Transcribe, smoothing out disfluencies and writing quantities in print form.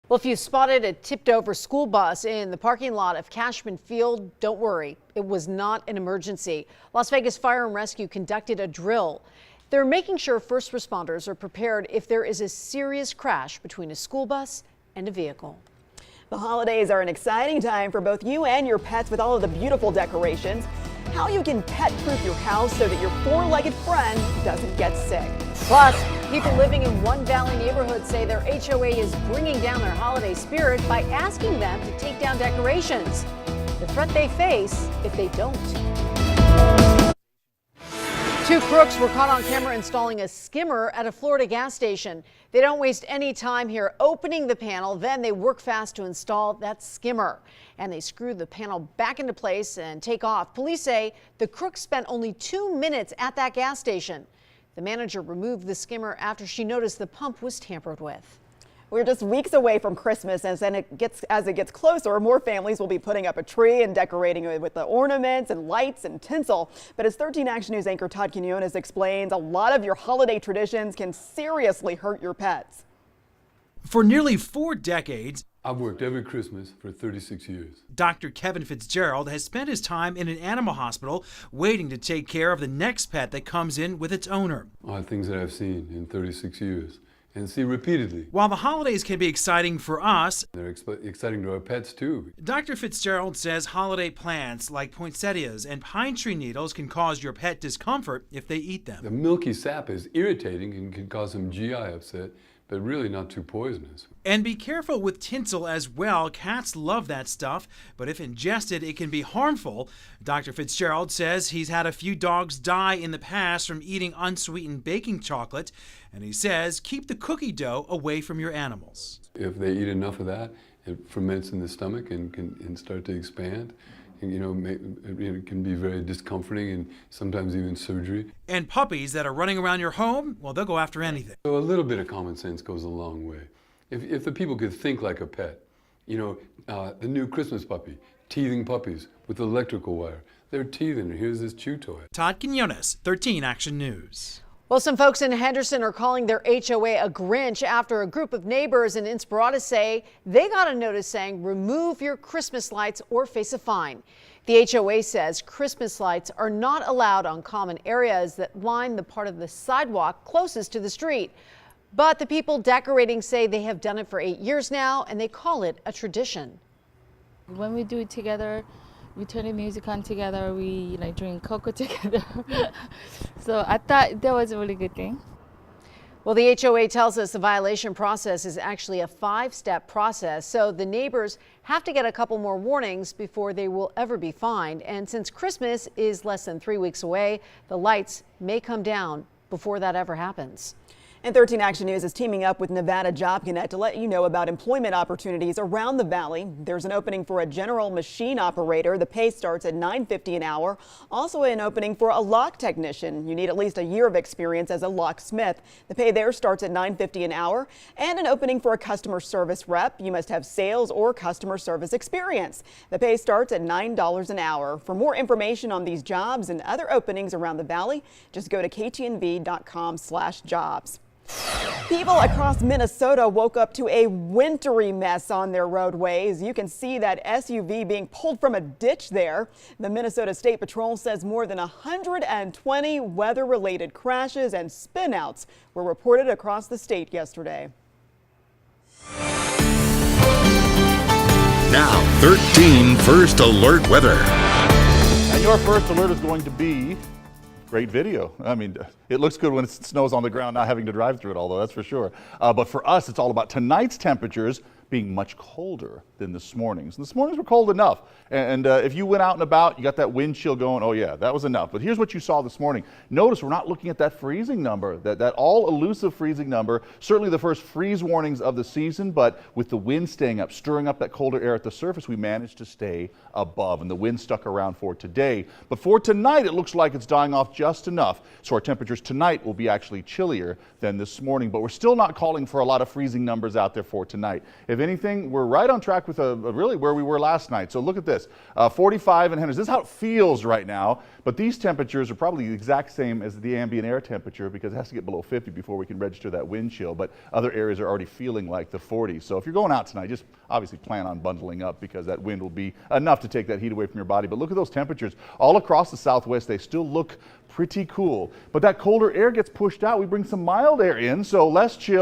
Well, if you spotted a tipped over school bus in the parking lot of Cashman Field, don't worry. It was not an emergency. Las Vegas Fire and Rescue conducted a drill. They're making sure first responders are prepared if there is a serious crash between a school bus and a vehicle. The holidays are an exciting time for both you and your pets with all of the beautiful decorations. How you can pet-proof your house so that your four-legged friend doesn't get sick. Plus, people living in one Valley neighborhood say their HOA is bringing down their holiday spirit by asking them to take down decorations. The threat they face if they don't. Two crooks were caught on camera installing a skimmer at a Florida gas station. They don't waste any time here opening the panel, then they work fast to install that skimmer. And they screw the panel back into place and take off. Police say the crooks spent only 2 minutes at that gas station. The manager removed the skimmer after she noticed the pump was tampered with. We're just weeks away from Christmas, as it gets closer, more families will be putting up a tree and decorating it with the ornaments and lights and tinsel. But as 13 Action News anchor Todd Quinones explains, a lot of your holiday traditions can seriously hurt your pets. For nearly 4 decades, I've worked every Christmas for 36 years. Dr. Kevin Fitzgerald has spent his time in an animal hospital waiting to take care of the next pet that comes in with its owner. Things that I've seen in 36 years and see repeatedly. While the holidays can be exciting for us, they're exciting to our pets too. Dr. Fitzgerald says holiday plants like poinsettias and pine tree needles can cause your pet discomfort if they eat them. The milky sap is irritating and can cause some GI upset, but really not too poisonous. And be careful with tinsel as well. Cats love that stuff, but if ingested, it can be harmful. Dr. Fitzgerald says he's had a few dogs die in the past from eating unsweetened baking chocolate, and he says keep the cookie dough away from your animals. If they eat enough of that, it ferments in the stomach and can start to expand. And, it can be very discomforting and sometimes even surgery. And puppies that are running around your home, well, they'll go after anything. So a little bit of common sense goes a long way. If the people could think like a pet, the new Christmas puppy, teething puppies with electrical wire. They're teething, and here's this chew toy. Todd Quinones, 13 Action News. Well, some folks in Henderson are calling their HOA a Grinch after a group of neighbors in Inspirata say they got a notice saying remove your Christmas lights or face a fine. The HOA says Christmas lights are not allowed on common areas that line the part of the sidewalk closest to the street. But the people decorating say they have done it for 8 years now and they call it a tradition. When we do it together, we turn the music on together, we drink cocoa together. So I thought that was a really good thing. Well, the HOA tells us the violation process is actually a 5-step process, so the neighbors have to get a couple more warnings before they will ever be fined. And since Christmas is less than 3 weeks away, the lights may come down before that ever happens. And 13 Action News is teaming up with Nevada Job Connect to let you know about employment opportunities around the valley. There's an opening for a general machine operator. The pay starts at $9.50 an hour. Also an opening for a lock technician. You need at least a year of experience as a locksmith. The pay there starts at $9.50 an hour. And an opening for a customer service rep. You must have sales or customer service experience. The pay starts at $9 an hour. For more information on these jobs and other openings around the valley, just go to ktnv.com/jobs. People across Minnesota woke up to a wintry mess on their roadways. You can see that SUV being pulled from a ditch there. The Minnesota State Patrol says more than 120 weather-related crashes and spinouts were reported across the state yesterday. Now, 13 First Alert weather. And your first alert is going to be great video. I mean, it looks good when it snows on the ground, not having to drive through it, although that's for sure. But for us, it's all about tonight's temperatures being much colder than this morning's. And this morning's were cold enough. And if you went out and about, you got that wind chill going, oh yeah, that was enough. But here's what you saw this morning. Notice we're not looking at that freezing number, that all elusive freezing number, certainly the first freeze warnings of the season, but with the wind staying up, stirring up that colder air at the surface, we managed to stay above, and the wind stuck around for today. But for tonight, it looks like it's dying off just enough. So our temperatures tonight will be actually chillier than this morning, but we're still not calling for a lot of freezing numbers out there for tonight. If If anything, we're right on track with really where we were last night. So look at this, 45 in Henderson. This is how it feels right now, but these temperatures are probably the exact same as the ambient air temperature because it has to get below 50 before we can register that wind chill, but other areas are already feeling like the 40s. So if you're going out tonight, just obviously plan on bundling up because that wind will be enough to take that heat away from your body. But look at those temperatures all across the southwest. They still look pretty cool, but that colder air gets pushed out. We bring some mild air in, so less chill.